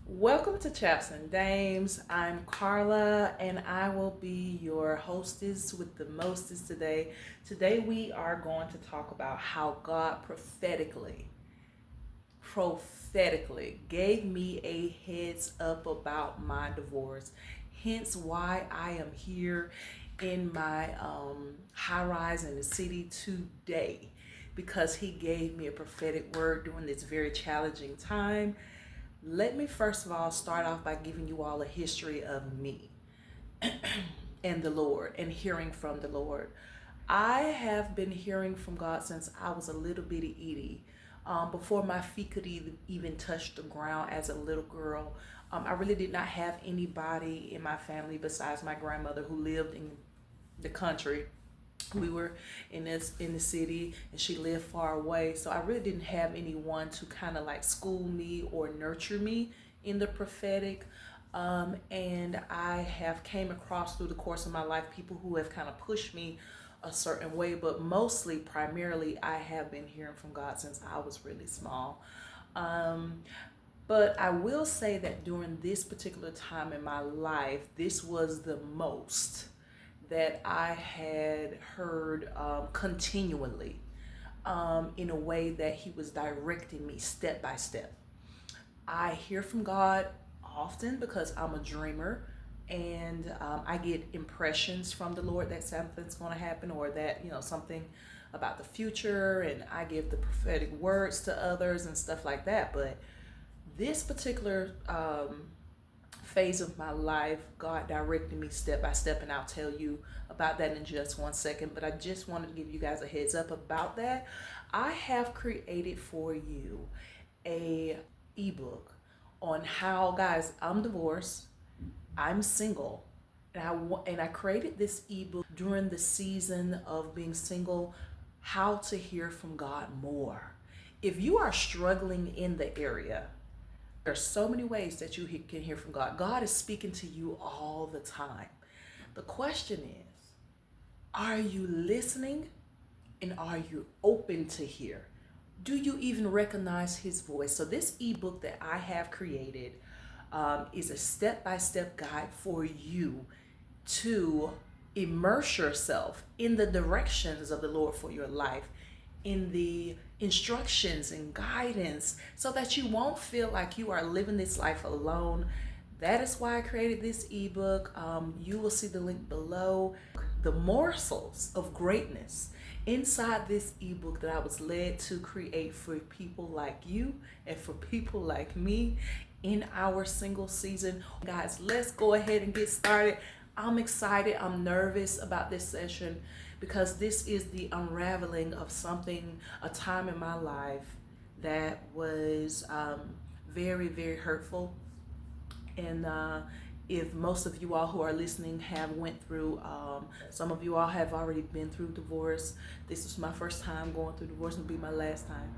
Welcome to Chaps and Dames. I'm Carla and I will be your hostess with the mostest today. Today we are going to talk about how God prophetically gave me a heads up about my divorce. Hence why I am here in my high rise in the city today, because he gave me a prophetic word during this very challenging time. Let me first of all start off by giving you all a history of me and the Lord and hearing from the Lord. I have been hearing from God since I was a little bitty itty. Before my feet could even touch the ground as a little girl. I really did not have anybody in my family besides my grandmother who lived in the country. We were in the city and she lived far away, so I really didn't have anyone to kind of like school me or nurture me in the prophetic. And I have came across through the course of my life people who have kind of pushed me a certain way, but mostly primarily I have been hearing from God since I was really small. um, but I will say that during this particular time in my life, this was the most that I had heard continually, in a way that He was directing me step by step. I hear from God often because I'm a dreamer, and I get impressions from the Lord that something's going to happen, or that, something about the future, and I give the prophetic words to others and stuff like that. But this particular phase of my life, God directed me step by step, and I'll tell you about that in just one second. But I just wanted to give you guys a heads up about that. I have created for you a ebook on how, guys, I'm divorced, I'm single, and I created this ebook during the season of being single, how to hear from God more. If you are struggling in the area, there's so many ways that you can hear from God. God is speaking to you all the time. The question is, are you listening, and are you open to hear? Do you even recognize His voice? So this ebook that I have created is a step-by-step guide for you to immerse yourself in the directions of the Lord for your life, in the instructions and guidance, so that you won't feel like you are living this life alone. That is why I created this ebook. You will see the link below. The morsels of greatness inside this ebook that I was led to create for people like you and for people like me in our single season. Guys, let's go ahead and get started. I'm excited. I'm nervous about this session because this is the unraveling of something, a time in my life that was very, very hurtful. And if most of you all who are listening have went through, some of you all have already been through divorce. This was my first time going through divorce, and will be my last time.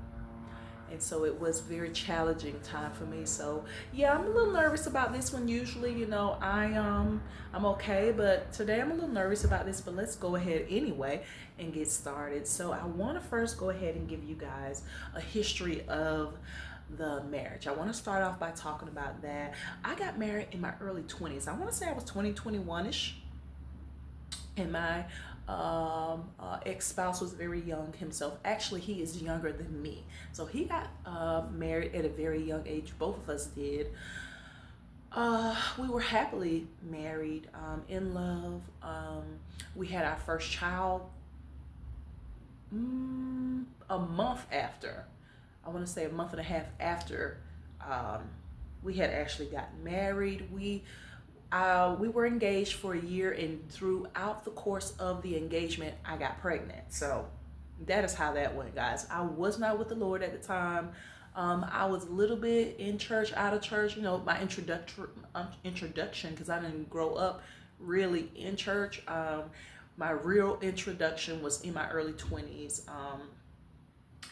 And so it was a very challenging time for me. So yeah, I'm a little nervous about this one. Usually, I'm okay, but today I'm a little nervous about this. But let's go ahead anyway and get started. So I want to first go ahead and give you guys a history of the marriage. I want to start off by talking about that. I got married in my early 20s. I want to say I was 2021ish, and my ex-spouse was very young himself. Actually, he is younger than me, so he got married at a very young age. Both of us did. We were happily married, in love. We had our first child a month after. I want to say a month and a half after um, we had actually gotten married. We were engaged for a year, and throughout the course of the engagement, I got pregnant. So that is how that went, guys. I was not with the Lord at the time. I was a little bit in church, out of church. My introduction, because I didn't grow up really in church. My real introduction was in my early 20s.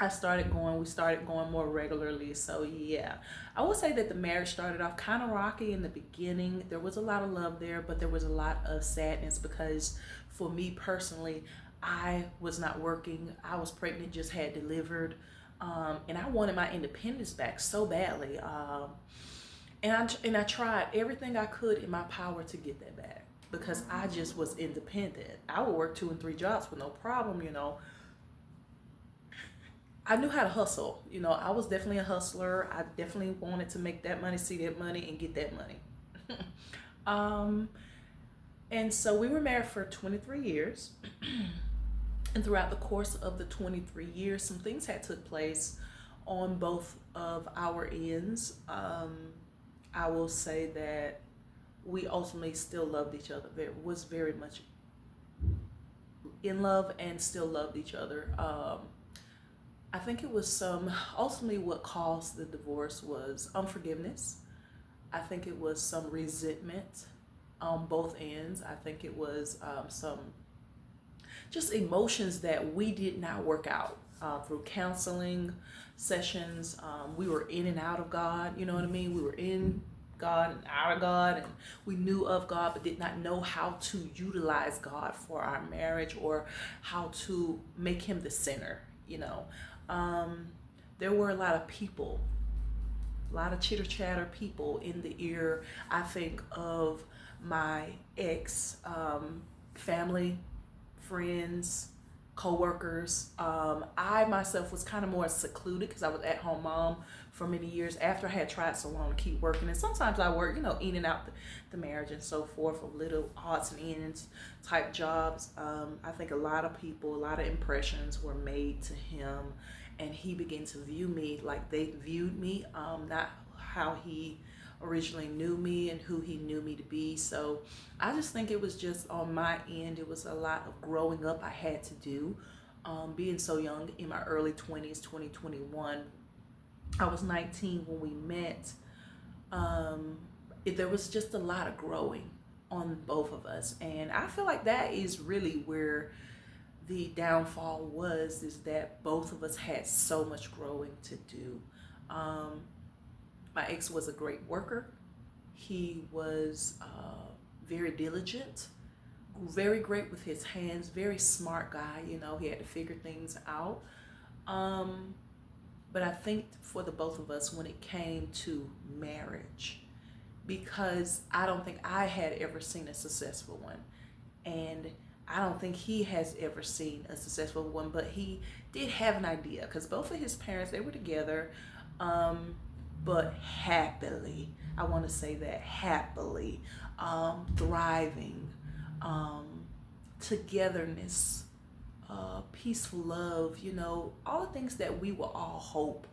We started going more regularly. So yeah, I will say that the marriage started off kind of rocky in the beginning. There was a lot of love there, but there was a lot of sadness because for me personally, I was not working. I was pregnant, just had delivered. And I wanted my independence back so badly. And I tried everything I could in my power to get that back because I just was independent. I would work 2 and 3 jobs with no problem, you know. I knew how to hustle. You know, I was definitely a hustler. I definitely wanted to make that money, see that money, and get that money. um, and so we were married for 23 years. And throughout the course of the 23 years, some things had took place on both of our ends. I will say that we ultimately still loved each other. There was very much in love and still loved each other. I think it was ultimately what caused the divorce was unforgiveness. I think it was some resentment on both ends. I think it was some just emotions that we did not work out through counseling sessions. We were in and out of God, you know what I mean? We were in God and out of God, and we knew of God but did not know how to utilize God for our marriage or how to make him the center, you know. There were a lot of people, a lot of chitter chatter people in the ear, I think, of my ex, family, friends, co-workers. I myself was kind of more secluded because I was at home mom for many years after I had tried so long to keep working. And sometimes I work, you know, in and out the marriage and so forth, of little odds and ends type jobs. I think a lot of people, a lot of impressions were made to him, and he began to view me like they viewed me, not how he originally knew me and who he knew me to be. So I just think it was just on my end, it was a lot of growing up I had to do. Being so young in my early 20s, 2021, I was 19 when we met. There was just a lot of growing on both of us. And I feel like that is really where the downfall was, is that both of us had so much growing to do. My ex was a great worker. He was very diligent, very great with his hands, very smart guy. You know, he had to figure things out. But I think for the both of us, when it came to marriage, because I don't think I had ever seen a successful one, and I don't think he has ever seen a successful one, but he did have an idea because both of his parents, they were together. But happily, I want to say that happily, thriving, togetherness, peaceful love, you know, all the things that we will all hope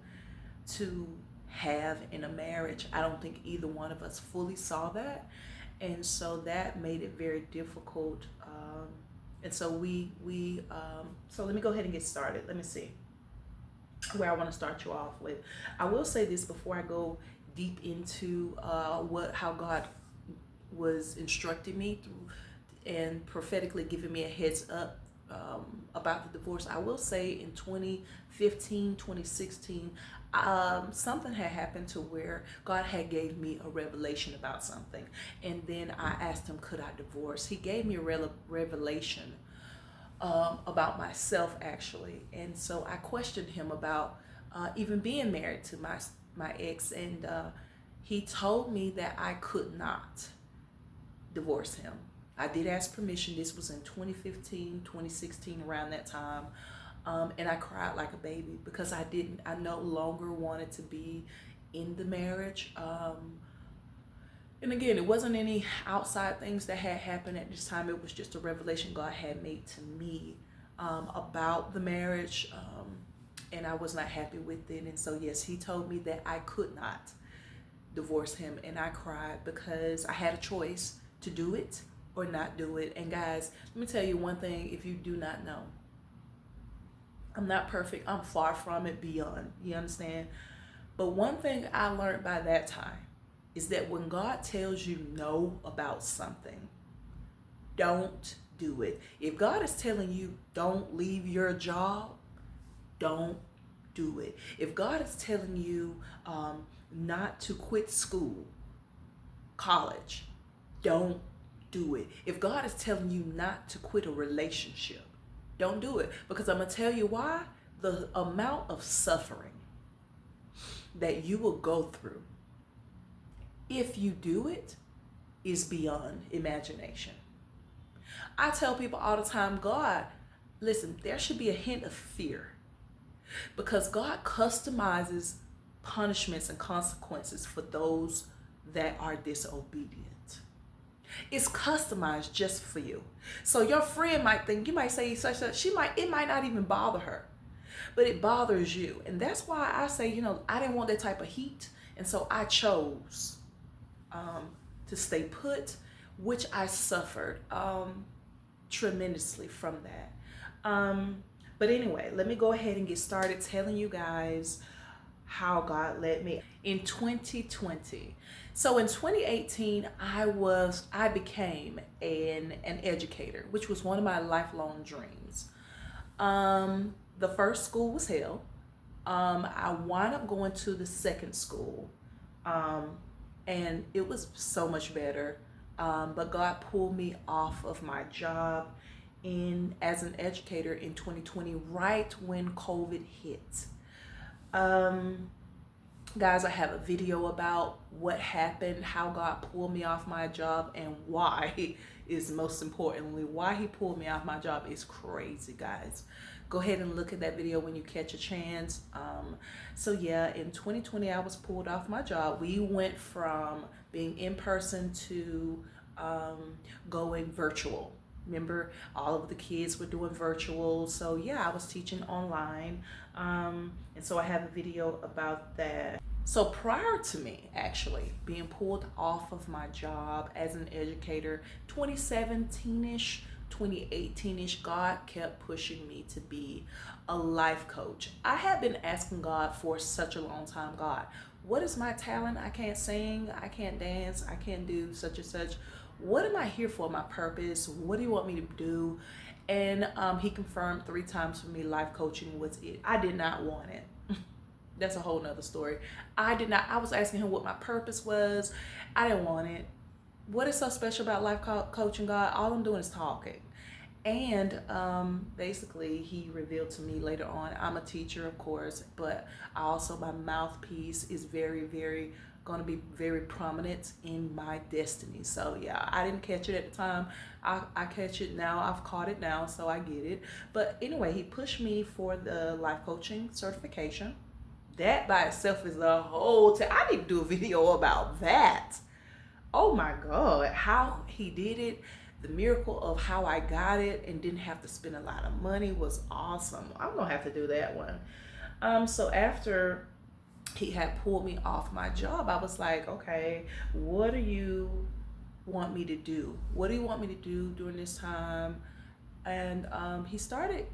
to have in a marriage. I don't think either one of us fully saw that. And so that made it very difficult. And so so let me go ahead and get started. Let me see where I want to start you off with. I will say this before I go deep into how God was instructing me through and prophetically giving me a heads up about the divorce. I will say in 2015, 2016, something had happened to where God had gave me a revelation about something, and then I asked him, could I divorce? He gave me a revelation about myself, actually. And so I questioned him about even being married to my ex, and he told me that I could not divorce him. I did ask permission. This was in 2015, 2016, around that time. And I cried like a baby because I no longer wanted to be in the marriage. And again, it wasn't any outside things that had happened at this time. It was just a revelation God had made to me about the marriage. And I was not happy with it. And so, yes, he told me that I could not divorce him. And I cried because I had a choice to do it or not do it. And guys, let me tell you one thing, if you do not know. I'm not perfect. I'm far from it, beyond. You understand? But one thing I learned by that time is that when God tells you no about something, don't do it. If God is telling you don't leave your job, don't do it. If God is telling you not to quit school, college, don't do it. If God is telling you not to quit a relationship, don't do it. Because I'm going to tell you why. The amount of suffering that you will go through if you do it, is beyond imagination. I tell people all the time, God, listen, there should be a hint of fear because God customizes punishments and consequences for those that are disobedient. It's customized just for you. So your friend might think, you might say such that it might not even bother her, but it bothers you. And that's why I say, I didn't want that type of heat. And so I chose to stay put, which I suffered tremendously from that. But anyway, let me go ahead and get started telling you guys how God led me in 2020. So in 2018, I became an educator, which was one of my lifelong dreams. The first school was hell. I wound up going to the second school, and it was so much better. But God pulled me off of my job as an educator in 2020, right when COVID hit. Guys, I have a video about what happened, how God pulled me off my job, and why is most importantly, why he pulled me off my job is crazy, guys. Go ahead and look at that video when you catch a chance. So yeah, in 2020, I was pulled off my job. We went from being in person to going virtual. Remember, all of the kids were doing virtual. So yeah, I was teaching online. And so I have a video about that. So prior to me actually being pulled off of my job as an educator, 2017-ish, 2018-ish, God kept pushing me to be a life coach. I had been asking God for such a long time, God, what is my talent? I can't sing, I can't dance, I can't do such and such. What am I here for? My purpose? What do you want me to do? And he confirmed 3 times for me life coaching was it. I did not want it. That's a whole nother story. I was asking him what my purpose was. I didn't want it. What is so special about life coaching, God? All I'm doing is talking. And basically he revealed to me later on, I'm a teacher, of course, but also my mouthpiece is very, very going to be very prominent in my destiny. So yeah, I didn't catch it at the time. I catch it now. I've caught it now, so I get it. But anyway, he pushed me for the life coaching certification. That by itself is a whole I need to do a video about that. Oh my God, how he did it, the miracle of how I got it and didn't have to spend a lot of money was awesome. I'm gonna have to do that one. So after he had pulled me off my job, I was like, okay, what do you want me to do? What do you want me to do during this time? And he started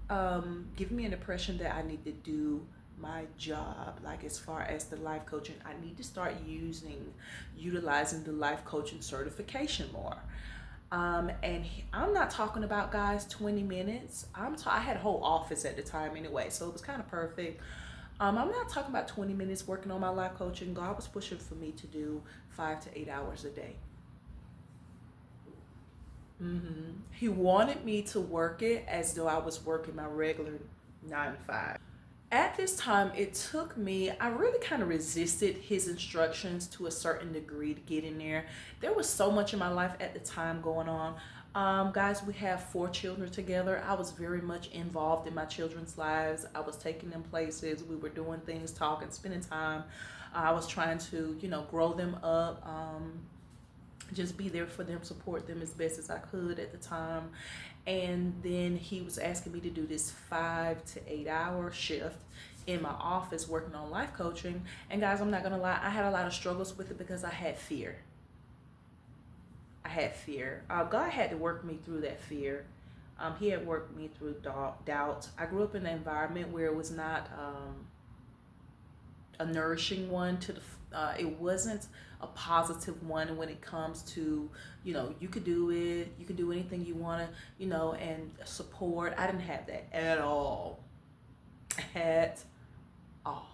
giving me an impression that I need to do my job, like as far as the life coaching, I need to start utilizing the life coaching certification more. I'm not talking about, guys, 20 minutes. I had a whole office at the time anyway, so it was kind of perfect. I'm not talking about 20 minutes working on my life coaching. God was pushing for me to do 5 to 8 hours a day. He wanted me to work it as though I was working my regular 9 to 5. At this time, it took me, I really kind of resisted his instructions to a certain degree to get in there. There was so much in my life at the time going on. Guys, we have 4 children together. I was very much involved in my children's lives. I was taking them places. We were doing things, talking, spending time. I was trying to, grow them up. Just be there for them, support them as best as I could at the time. And then he was asking me to do this 5 to 8 hour shift in my office working on life coaching. And guys, I'm not gonna lie, I had a lot of struggles with it because I had fear. God had to work me through that fear. He had worked me through doubt. I grew up in an environment where it was not a nourishing one it wasn't a positive one when it comes to, you could do it, you could do anything you want to, and support. I didn't have that at all. At all.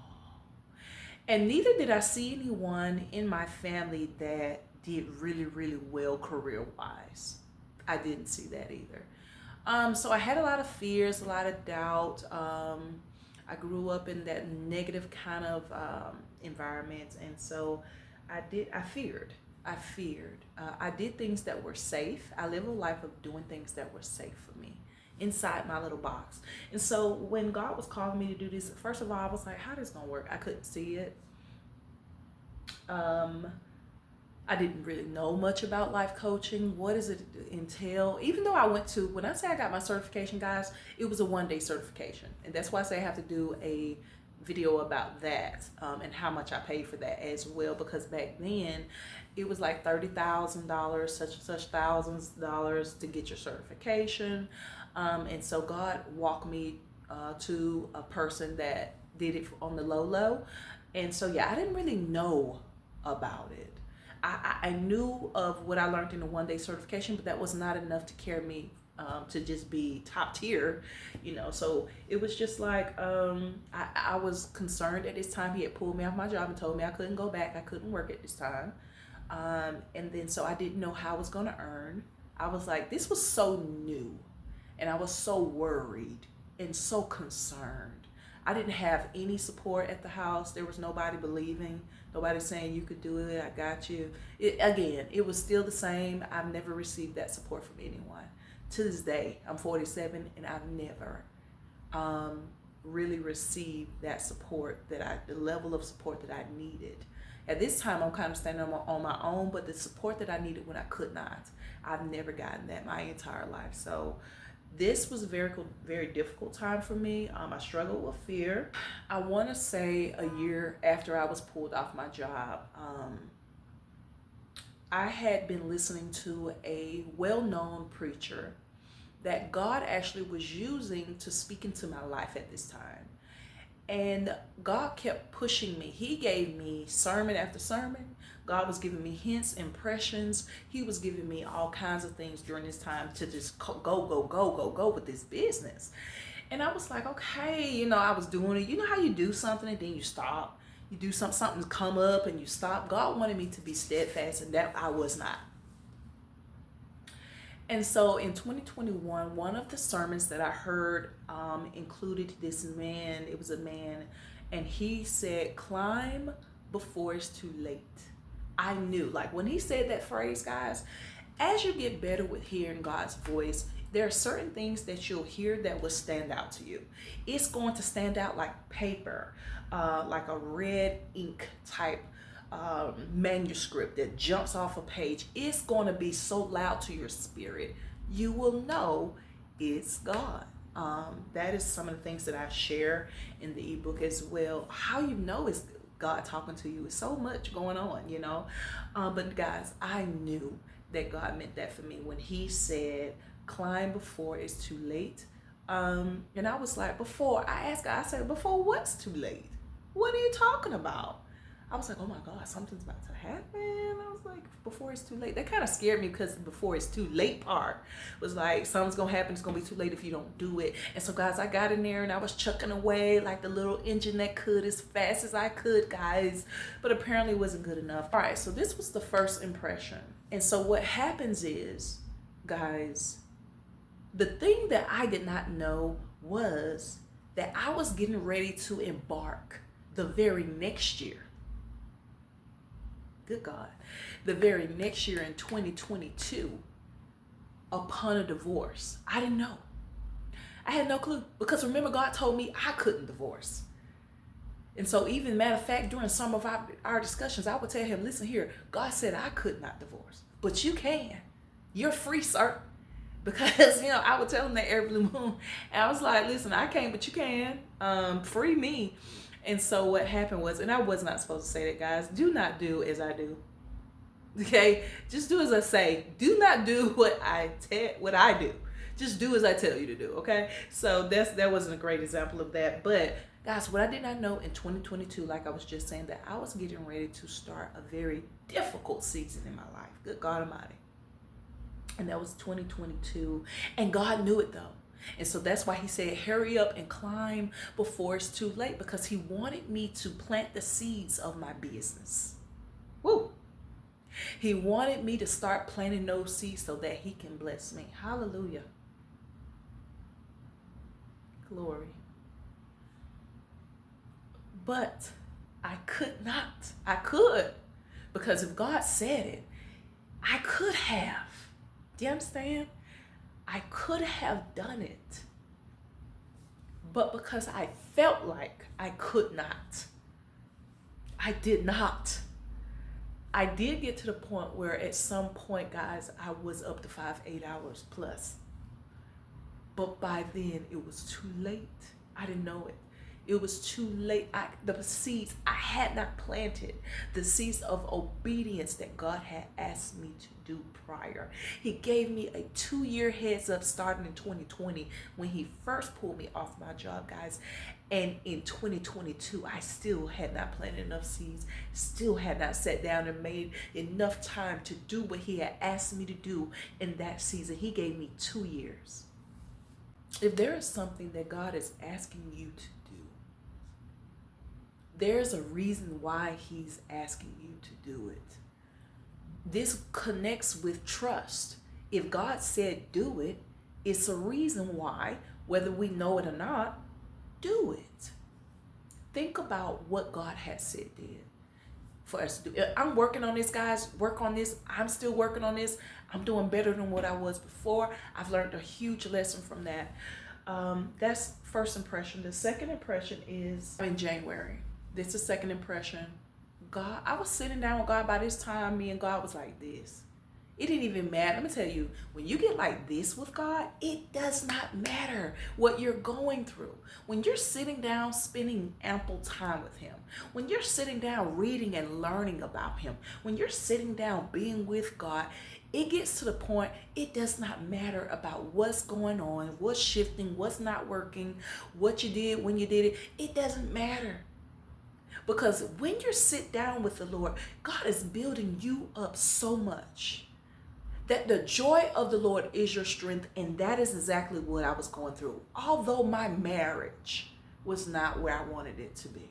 And neither did I see anyone in my family that did really, really well career-wise. I didn't see that either. So I had a lot of fears, a lot of doubt. I grew up in that negative kind of environment, and so I feared. I feared. I did things that were safe. I live a life of doing things that were safe for me inside my little box. And so when God was calling me to do this, first of all, I was like, how this gonna work? I couldn't see it. Um, I didn't really know much about life coaching. What does it entail? Even though I went to, when I say I got my certification, guys, it was a 1 day certification. And that's why I say I have to do a video about that, and how much I paid for that as well. Because back then it was like $30,000, such and such thousands of dollars to get your certification. And so God walked me to a person that did it on the low. And so, yeah, I didn't really know about it. I knew of what I learned in the 1 day certification, but that was not enough to carry me to just be top tier, So it was just like, I was concerned at this time. He had pulled me off my job and told me I couldn't go back. I couldn't work at this time. And then so I didn't know how I was going to earn. I was like, this was so new. And I was so worried and so concerned. I didn't have any support at the house. There was nobody believing, nobody saying you could do it, I got you. It was still the same. I've never received that support from anyone. To this day, I'm 47 and I've never really received that support, the level of support that I needed. At this time, I'm kind of standing on my own, but the support that I needed when I could not, I've never gotten that my entire life. So this was a very, very difficult time for me. I struggled with fear. I want to say a year after I was pulled off my job, I had been listening to a well-known preacher that God actually was using to speak into my life at this time. And God kept pushing me. He gave me sermon after sermon. God was giving me hints, impressions. He was giving me all kinds of things during this time to just go with this business. And I was like, okay, I was doing it. You know how you do something and then you stop? You do something's come up and you stop. God wanted me to be steadfast, and that I was not. And so in 2021, one of the sermons that I heard included this man. It was a man, and he said, climb before it's too late. I knew, like when he said that phrase, guys, as you get better with hearing God's voice, there are certain things that you'll hear that will stand out to you. It's going to stand out like paper, like a red ink type manuscript that jumps off a page. It's going to be so loud to your spirit, you will know it's God. That is some of the things that I share in the ebook as well. How you know it's God talking to you is so much going on, but guys, I knew that God meant that for me when he said, climb before it's too late. And I was like, I asked God, I said, before what's too late? What are you talking about? I was like, oh my God, something's about to happen. I was like, before it's too late. That kind of scared me because the before it's too late part was like, something's going to happen. It's going to be too late if you don't do it. And so, guys, I got in there and I was chucking away like the little engine that could as fast as I could, guys. But apparently it wasn't good enough. All right, so this was the first impression. And so what happens is, guys, the thing that I did not know was that I was getting ready to embark the very next year. Good God, the very next year in 2022 upon a divorce. I didn't know. I had no clue, because remember, God told me I couldn't divorce. And so even matter of fact, during some of our discussions, I would tell him, listen here, God said I could not divorce, but you can. You're free, sir. Because, I would tell him that every blue moon. And I was like, listen, I can't, but you can. Free me. And so what happened was, and I was not supposed to say that, guys, do not do as I do. Okay? Just do as I say. Do not do what I do. Just do as I tell you to do, okay? So that wasn't a great example of that. But guys, what I did not know in 2022, like I was just saying, that I was getting ready to start a very difficult season in my life. Good God Almighty. And that was 2022. And God knew it though. And so that's why he said, hurry up and climb before it's too late, because he wanted me to plant the seeds of my business. Woo! He wanted me to start planting those seeds so that he can bless me. Hallelujah. Glory. But I could not. I could, Because if God said it, I could have. Do you understand? I could have done it. But because I felt like I could not, I did not. I did get to the point where at some point, guys, I was up to 8 hours plus. But by then it was too late. I didn't know it. It was too late. The seeds I had not planted, the seeds of obedience that God had asked me to do prior. He gave me a 2-year heads up starting in 2020 when he first pulled me off my job, guys. And in 2022, I still had not planted enough seeds, still had not sat down and made enough time to do what he had asked me to do in that season. He gave me 2 years. If there is something that God is asking you to do, there's a reason why he's asking you to do it. This connects with trust. If God said do it, it's a reason why, whether we know it or not, do it. Think about what God has said did for us to do. I'm working on this, guys. Work on this. I'm still working on this. I'm doing better than what I was before. I've learned a huge lesson from that. That's first impression. The second impression is in January. This is second impression. God, I was sitting down with God. By this time, me and God was like this. It didn't even matter. Let me tell you, when you get like this with God, it does not matter what you're going through. When you're sitting down, spending ample time with him, when you're sitting down reading and learning about him, when you're sitting down being with God, it gets to the point, it does not matter about what's going on, what's shifting, what's not working, what you did, when you did it. It doesn't matter. Because when you sit down with the Lord, God is building you up so much that the joy of the Lord is your strength. And that is exactly what I was going through. Although my marriage was not where I wanted it to be,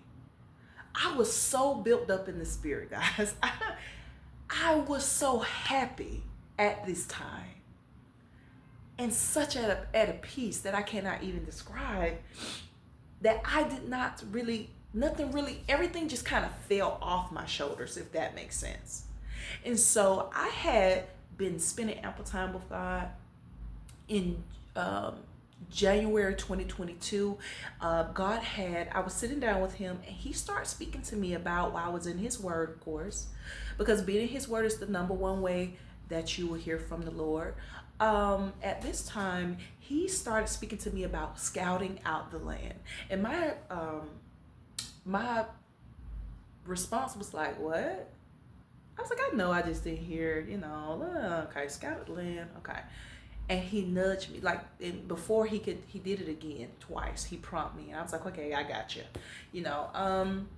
I was so built up in the spirit, guys. I was so happy at this time and such at a peace that I cannot even describe, that I did not really, nothing really, everything just kind of fell off my shoulders, if that makes sense. And so I had been spending ample time with God. In January 2022, I was sitting down with him and he started speaking to me about, while I was in his word, of course, because being in his word is the number one way that you will hear from the Lord. At this time, he started speaking to me about scouting out the land. And my response was like, what? I was like, I know I just didn't hear, okay, scouted the land, okay. And he nudged me, like, and before he did it again twice. He prompted me, and I was like, okay, I got you.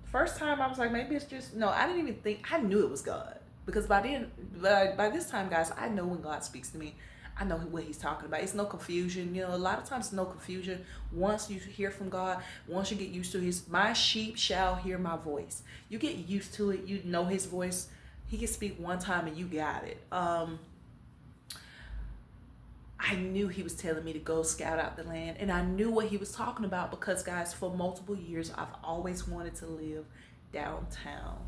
First time I was like, maybe it's just, no, I didn't even think, I knew it was God. Because by this time, guys, I know when God speaks to me, I know what he's talking about. It's no confusion. A lot of times it's no confusion. Once you hear from God, once you get used to my sheep shall hear my voice. You get used to it. You know his voice. He can speak one time and you got it. I knew he was telling me to go scout out the land, and I knew what he was talking about because, guys, for multiple years, I've always wanted to live downtown.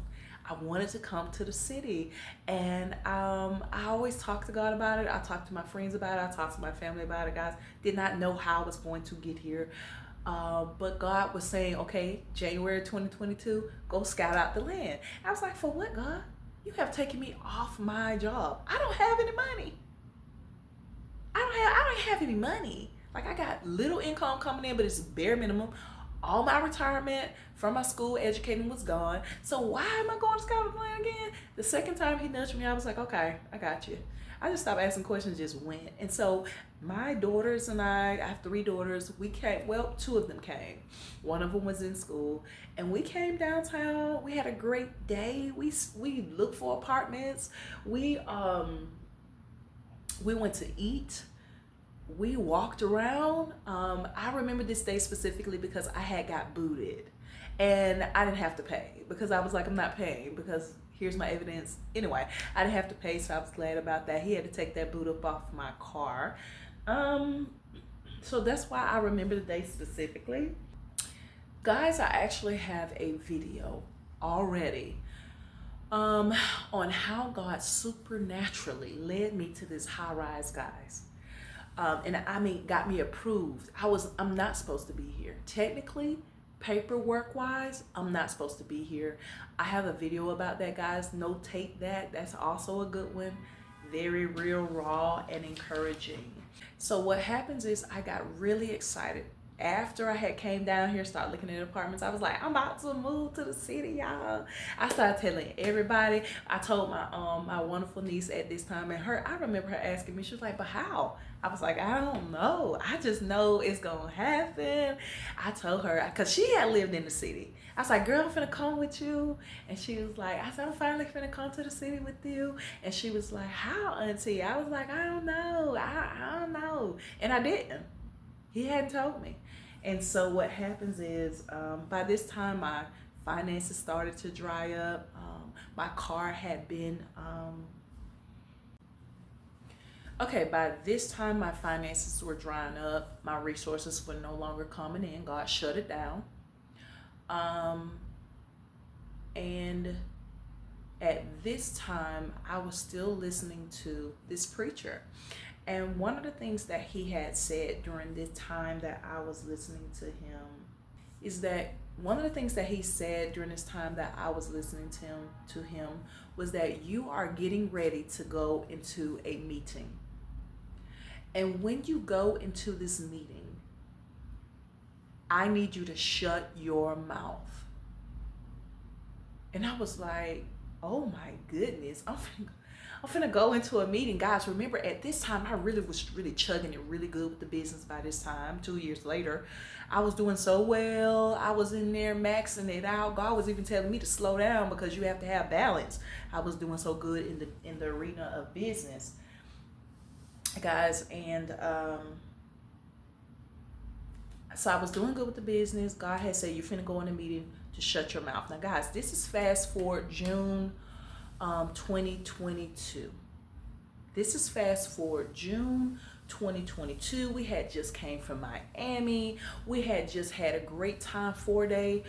I wanted to come to the city, and I always talked to God about it. I talked to my friends about it. I talked to my family about it, guys. Did not know how I was going to get here. But God was saying, okay, January 2022, go scout out the land. I was like, for what, God? You have taken me off my job. I don't have any money. I don't have any money. Like, I got little income coming in, but it's bare minimum. All my retirement from my school educating was gone. So why am I going to scout the land again? The second time he nudged me, I was like, okay, I got you. I just stopped asking questions, just went. And so my daughters and I have 3 daughters. We came, well, 2 of them came. One of them was in school. And we came downtown. We had a great day. We looked for apartments. We went to eat. We walked around. I remember this day specifically because I had got booted and I didn't have to pay because I was like, I'm not paying because here's my evidence. Anyway, I didn't have to pay, so I was glad about that. He had to take that boot up off my car. So that's why I remember the day specifically. Guys, I actually have a video already um, on how God supernaturally led me to this high rise, guys. And I mean, got me approved. I'm not supposed to be here. Technically, paperwork wise, I'm not supposed to be here. I have a video about that, guys. Notate that. That's also a good one. Very real, raw, and encouraging. So what happens is I got really excited after I had came down here, started looking at apartments. I was like, I'm about to move to the city, y'all. I started telling everybody. I told my wonderful niece at this time, and I remember her asking me, she was like, but how? I was like, I don't know. I just know it's gonna happen. I told her, because she had lived in the city. I was like, girl, I'm finna come with you. And she was like, I said, I'm finally finna come to the city with you. And she was like, how, auntie? I was like, I don't know. I don't know. And I didn't. He hadn't told me. And so what happens is, by this time my finances started to dry up. My car had been, okay, by this time my finances were drying up. My resources were no longer coming in. God shut it down. And at this time, I was still listening to this preacher. And one of the things that he had said during this time that I was listening to him is that one of the things that he said during this time that I was listening to him was that you are getting ready to go into a meeting. And when you go into this meeting, I need you to shut your mouth. And I was like, oh my goodness, I'm finna go into a meeting. Guys, remember at this time, I really was really chugging it really good with the business by this time, 2 years later. I was doing so well. I was in there maxing it out. God was even telling me to slow down because you have to have balance. I was doing so good in the arena of business, guys. And so I was doing good with the business. God had said, you're finna go in a meeting to shut your mouth. Now, guys, this is fast forward June 2022. This is fast forward June 2022. We had just came from Miami. We had just had a great time, 4 days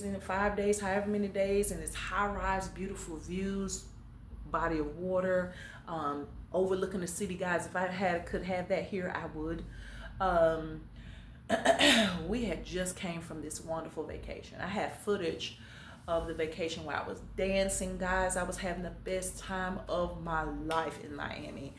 and 5 days, however many days, and it's high rise, beautiful views, body of water, overlooking the city, guys. If I could have that here, I would. We had just came from this wonderful vacation. I had footage of the vacation where I was dancing, guys. I was having the best time of my life in Miami.